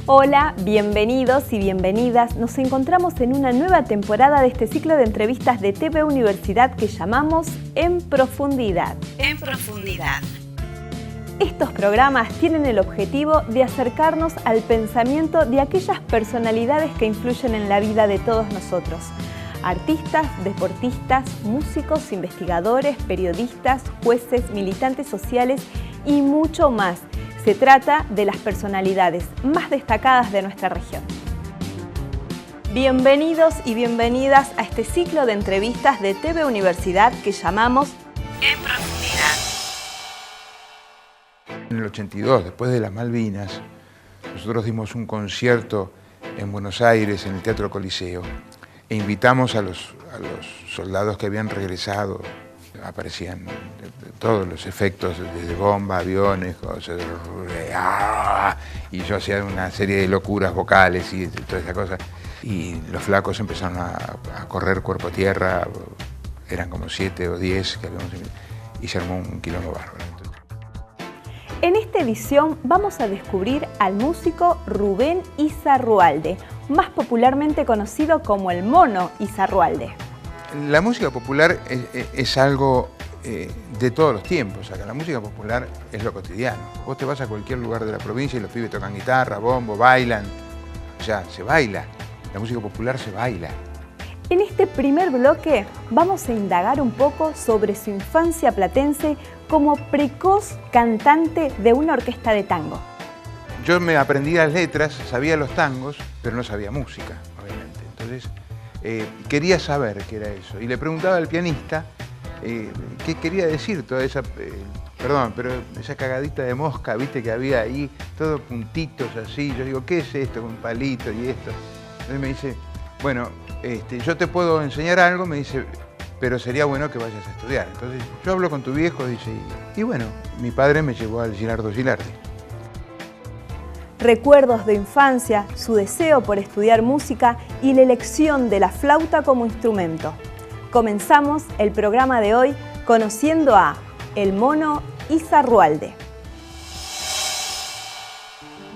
Hola, bienvenidos y bienvenidas. Nos encontramos en una nueva temporada de este ciclo de entrevistas de TV Universidad que llamamos En Profundidad. En Profundidad. Estos programas tienen el objetivo de acercarnos al pensamiento de aquellas personalidades que influyen en la vida de todos nosotros. Artistas, deportistas, músicos, investigadores, periodistas, jueces, militantes sociales y mucho más. Se trata de las personalidades más destacadas de nuestra región. Bienvenidos y bienvenidas a este ciclo de entrevistas de TV Universidad que llamamos En Profundidad. En el 82, después de las Malvinas, nosotros dimos un concierto en Buenos Aires, en el Teatro Coliseo, e invitamos a los soldados que habían regresado. Aparecían todos los efectos, desde bombas, aviones, cosas, y yo hacía una serie de locuras vocales y toda esa cosa. Y los flacos empezaron a correr cuerpo a tierra, eran como 7 o 10, y se armó un quilombo bárbaro. En esta edición vamos a descubrir al músico Rubén Izarrualde, más popularmente conocido como el Mono Izarrualde. La música popular es algo de todos los tiempos. Acá la música popular es lo cotidiano. Vos te vas a cualquier lugar de la provincia y los pibes tocan guitarra, bombo, bailan. O sea, se baila. La música popular se baila. En este primer bloque vamos a indagar un poco sobre su infancia platense como precoz cantante de una orquesta de tango. Yo me aprendí las letras, sabía los tangos, pero no sabía música, obviamente. Entonces, quería saber qué era eso. Y le preguntaba al pianista qué quería decir toda esa, perdón, pero esa cagadita de mosca, viste, que había ahí, todos puntitos así. Yo digo, ¿qué es esto con un palito y esto? Entonces me dice, bueno, yo te puedo enseñar algo, me dice, pero sería bueno que vayas a estudiar. Entonces yo hablo con tu viejo, dice, y bueno, mi padre me llevó al Gilardo Gilardi. Recuerdos de infancia, su deseo por estudiar música y la elección de la flauta como instrumento. Comenzamos el programa de hoy conociendo a el Mono Izarrualde.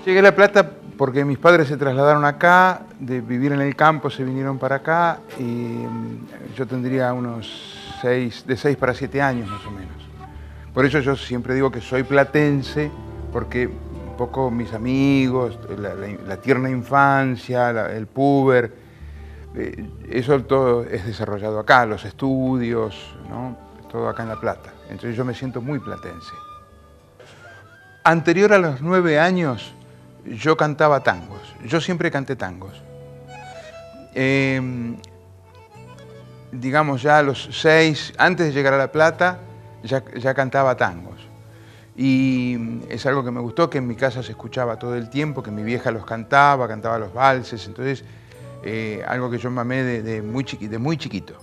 Llegué a La Plata porque mis padres se trasladaron acá, de vivir en el campo se vinieron para acá y yo tendría unos 6 para 7 años más o menos. Por eso yo siempre digo que soy platense, porque un poco mis amigos, la tierna infancia, el puber, eso todo es desarrollado acá, los estudios, ¿no? Todo acá en La Plata. Entonces yo me siento muy platense. Anterior a los 9 años, yo cantaba tangos. Yo siempre canté tangos. Digamos ya a los 6, antes de llegar a La Plata, ya cantaba tangos. Y es algo que me gustó, que en mi casa se escuchaba todo el tiempo, que mi vieja los cantaba los valses. Entonces, algo que yo mamé de muy chiquito.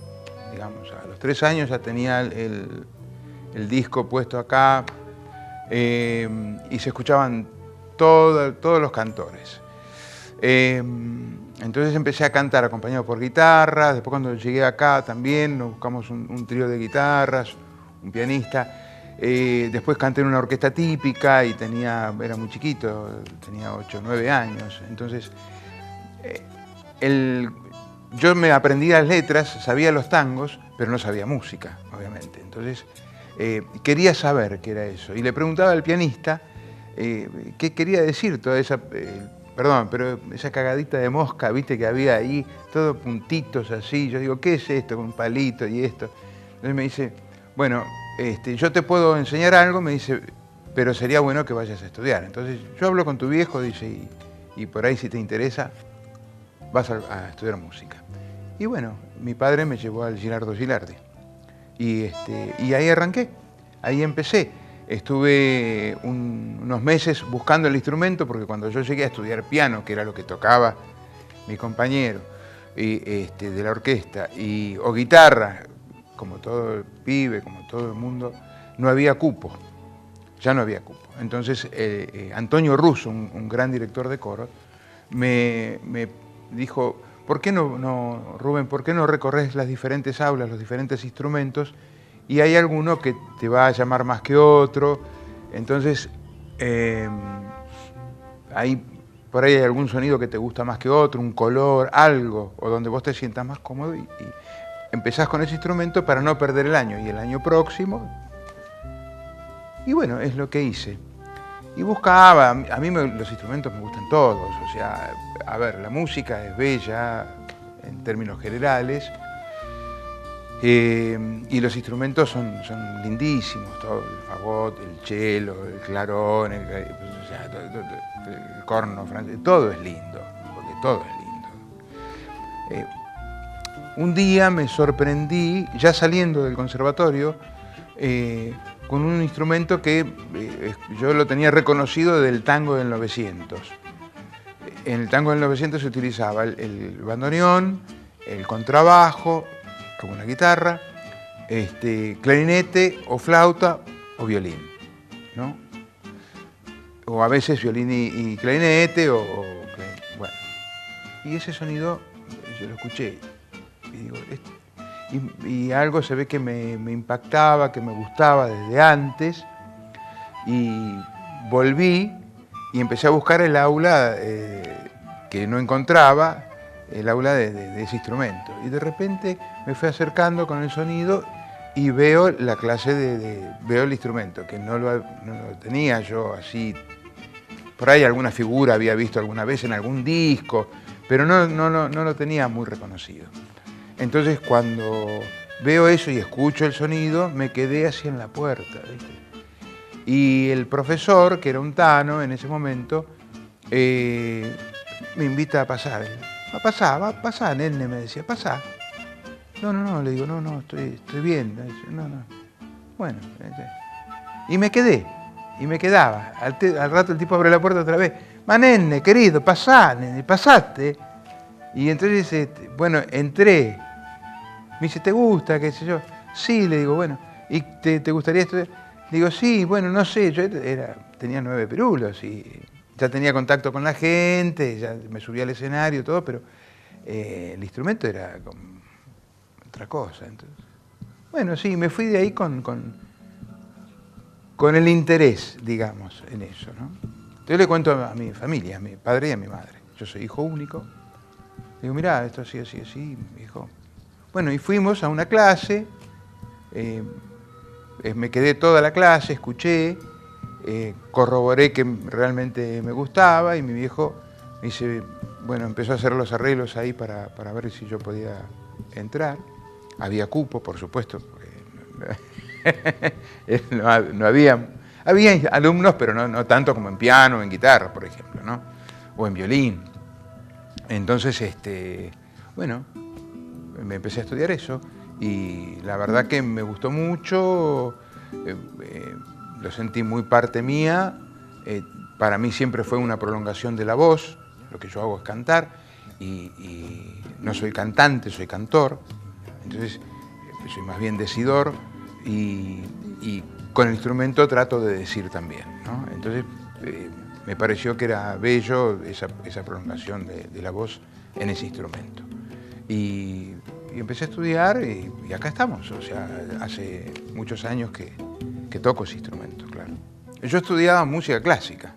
Digamos, a los 3 años ya tenía el disco puesto acá y se escuchaban todos los cantores. Entonces empecé a cantar acompañado por guitarras. Después cuando llegué acá también nos buscamos un trío de guitarras, un pianista. Después canté en una orquesta típica y era muy chiquito, tenía 8 o 9 años. Entonces yo me aprendí las letras, sabía los tangos, pero no sabía música, obviamente. Entonces quería saber qué era eso. Y le preguntaba al pianista qué quería decir toda esa, perdón, pero esa cagadita de mosca, viste, que había ahí, todos puntitos así. Yo digo, ¿qué es esto con un palito y esto? Entonces me dice, bueno, yo te puedo enseñar algo, me dice, pero sería bueno que vayas a estudiar. Entonces yo hablo con tu viejo, dice, y por ahí si te interesa, vas a estudiar música. Y bueno, mi padre me llevó al Gilardo Gilardi. Y ahí arranqué, ahí empecé. Estuve unos meses buscando el instrumento, porque cuando yo llegué a estudiar piano, que era lo que tocaba mi compañero de la orquesta, o guitarra, como todo el pibe, como todo el mundo, no había cupo, ya no había cupo. Entonces Antonio Russo, un gran director de coro, me dijo, ¿por qué no, Rubén, por qué no recorres las diferentes aulas, los diferentes instrumentos, y hay alguno que te va a llamar más que otro? Entonces ahí por ahí hay algún sonido que te gusta más que otro, un color, algo, o donde vos te sientas más cómodo y empezás con ese instrumento para no perder el año. Y el año próximo, y bueno, es lo que hice. Y buscaba, los instrumentos me gustan todos, o sea, a ver, la música es bella en términos generales, y los instrumentos son lindísimos, todo, el fagot, el cello, el clarón, el corno francés, todo es lindo, porque todo es lindo. Un día me sorprendí, ya saliendo del conservatorio, con un instrumento que yo lo tenía reconocido del tango del 900. En el tango del 900 se utilizaba el bandoneón, el contrabajo, como una guitarra, clarinete o flauta o violín, ¿no? O a veces violín y clarinete, bueno. Y ese sonido yo lo escuché y digo, y algo se ve que me impactaba, que me gustaba desde antes, y volví y empecé a buscar el aula que no encontraba, el aula de ese instrumento. Y de repente me fui acercando con el sonido y veo la clase veo el instrumento, que no lo tenía yo así. Por ahí alguna figura había visto alguna vez en algún disco, pero no lo tenía muy reconocido. Entonces cuando veo eso y escucho el sonido, me quedé así en la puerta, ¿viste? Y el profesor, que era un tano en ese momento, me invita a pasar. Pasá, nene, me decía, pasá. No, le digo, no, estoy bien. No. Bueno, y me quedé, y me quedaba. Al rato el tipo abre la puerta otra vez. Ma nene, querido, pasá, nene, pasaste. Y entonces, bueno, entré. Me dice, ¿te gusta? ¿Qué sé yo? Sí, le digo, bueno. ¿Y te gustaría estudiar? Le digo, sí, bueno, no sé, yo tenía 9 pirulos y ya tenía contacto con la gente, ya me subía al escenario, todo, pero el instrumento era como otra cosa. Entonces, bueno, sí, me fui de ahí con el interés, digamos, en eso, ¿no? Yo le cuento a mi familia, a mi padre y a mi madre. Yo soy hijo único. Le digo, mirá, esto así, mi hijo. Bueno, y fuimos a una clase, me quedé toda la clase, escuché, corroboré que realmente me gustaba y mi viejo me dice, bueno, empezó a hacer los arreglos ahí para ver si yo podía entrar. Había cupo, por supuesto, porque no había alumnos, pero no tanto como en piano o en guitarra, por ejemplo, ¿no? O en violín. Entonces, bueno, me empecé a estudiar eso y la verdad que me gustó mucho, lo sentí muy parte mía, para mí siempre fue una prolongación de la voz, lo que yo hago es cantar y no soy cantante, soy cantor, entonces soy más bien decidor y con el instrumento trato de decir también, ¿no? Entonces me pareció que era bello esa prolongación de la voz en ese instrumento. Y empecé a estudiar y acá estamos, o sea, hace muchos años que toco ese instrumento, claro. Yo estudiaba música clásica,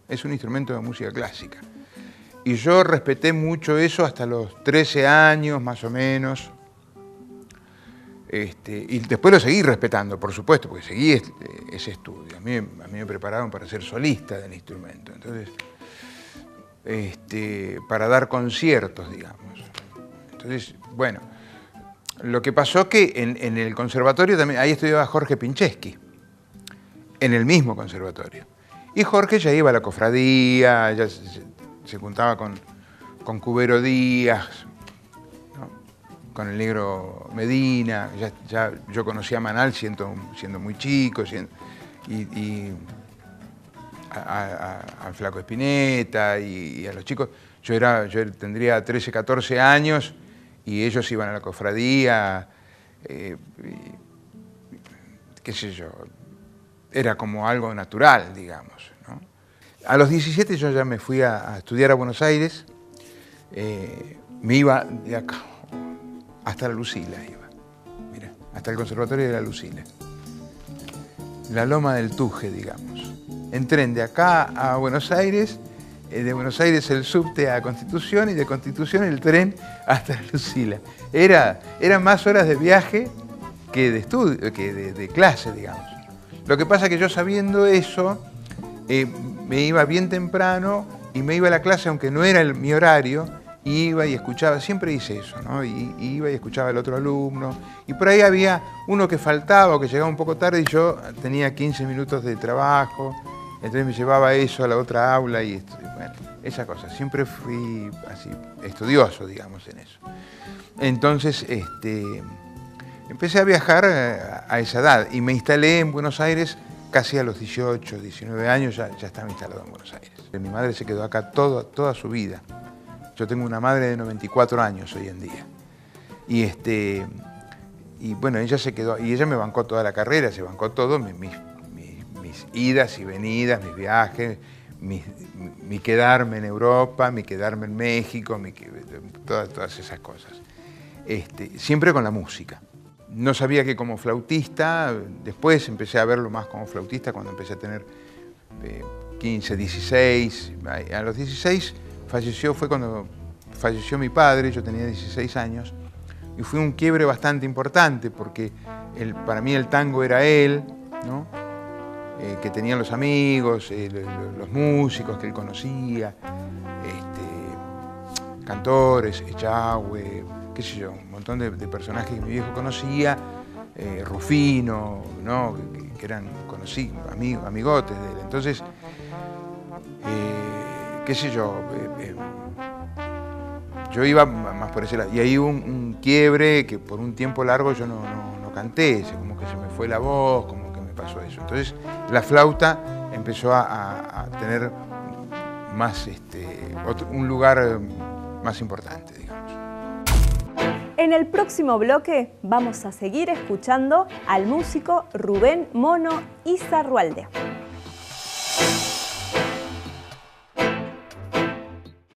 es un instrumento de música clásica. Y yo respeté mucho eso hasta los 13 años, más o menos. Y después lo seguí respetando, por supuesto, porque seguí ese estudio. A mí me prepararon para ser solista del instrumento, entonces, para dar conciertos, digamos. Entonces, bueno, lo que pasó que en el conservatorio también, ahí estudiaba Jorge Pincheski, en el mismo conservatorio. Y Jorge ya iba a la cofradía, ya se juntaba con Cubero Díaz, ¿no? Con el negro Medina, ya yo conocía a Manal siendo muy chico, y al Flaco Spinetta y a los chicos. Yo tendría 13, 14 años y ellos iban a la cofradía, qué sé yo, era como algo natural, digamos, ¿no? A los 17 yo ya me fui a estudiar a Buenos Aires, me iba de acá hasta la Lucila, mira, hasta el conservatorio de la Lucila, la Loma del Tuje, digamos. En tren de acá a Buenos Aires de Buenos Aires el subte a Constitución y de Constitución el tren hasta Lucila. Eran más horas de viaje que de estudio, que de clase, digamos. Lo que pasa es que yo sabiendo eso, me iba bien temprano y me iba a la clase, aunque no era mi horario, iba y escuchaba, siempre hice eso, ¿no? Y iba y escuchaba al otro alumno, y por ahí había uno que faltaba o que llegaba un poco tarde y yo tenía 15 minutos de trabajo, entonces me llevaba eso a la otra aula y bueno, esa cosa. Siempre fui así, estudioso, digamos, en eso. Entonces, empecé a viajar a esa edad y me instalé en Buenos Aires casi a los 18, 19 años, ya estaba instalado en Buenos Aires. Mi madre se quedó acá toda su vida. Yo tengo una madre de 94 años hoy en día. Y bueno, ella se quedó, y ella me bancó toda la carrera, se bancó todo, mis idas y venidas, mis viajes, mi quedarme en Europa, mi quedarme en México, todas esas cosas. Siempre con la música. No sabía que como flautista, después empecé a verlo más como flautista cuando empecé a tener 15, 16. A los 16 fue cuando falleció mi padre, yo tenía 16 años, y fue un quiebre bastante importante porque para mí el tango era él, ¿no? Que tenían los amigos, los músicos que él conocía, cantores, Echagüe, qué sé yo, un montón de personajes que mi viejo conocía, Rufino, ¿no? que eran conocidos, amigotes de él. Entonces, qué sé yo iba más por ese lado. Y ahí hubo un quiebre que por un tiempo largo yo no canté, como que se me fue la voz, como que me pasó eso. Entonces, la flauta empezó a tener más, un lugar más importante, digamos. En el próximo bloque vamos a seguir escuchando al músico Rubén Mono Izarrualde.